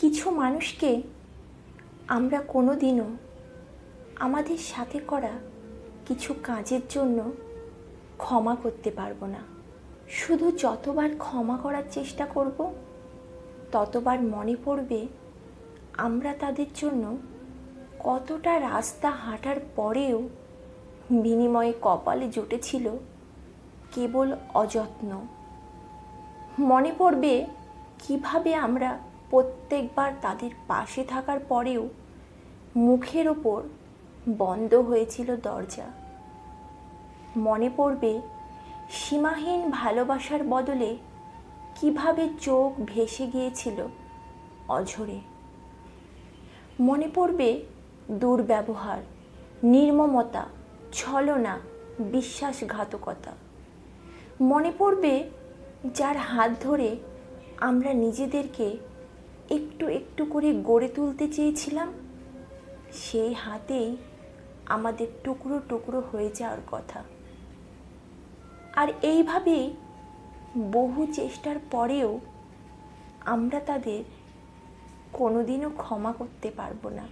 কিছু মানুষকে আমরা কোনোদিনও আমাদের সাথে করা কিছু কাজের জন্য ক্ষমা করতে পারবো না। শুধু যতবার ক্ষমা করার চেষ্টা করব ততবার মনে পড়বে আমরা তাদের জন্য কতটা রাস্তা হাঁটার পরেও বিনিময়ে কপালে জুটেছিল কেবল অযত্ন। মনে পড়বে কিভাবে আমরা প্রত্যেকবার তাদের পাশে থাকার পরেও মুখের ওপর বন্ধ হয়েছিল দরজা। মনে পড়বে সীমাহীন ভালোবাসার বদলে কিভাবে চোখ ভেসে গিয়েছিল অঝরে। মনে পড়বে দুর্ব্যবহার, নির্মমতা, ছলনা, বিশ্বাসঘাতকতা। মনে পড়বে যার হাত ধরে আমরা নিজেদেরকে একটু একটু করে গড়ে তুলতে চেয়েছিলাম, সেই হাতেই আমাদের টুকরো টুকরো হয়ে যাওয়ার কথা। আর এইভাবেই বহু চেষ্টার পরেও আমরা তাদের কোনোদিনও ক্ষমা করতে পারবো না।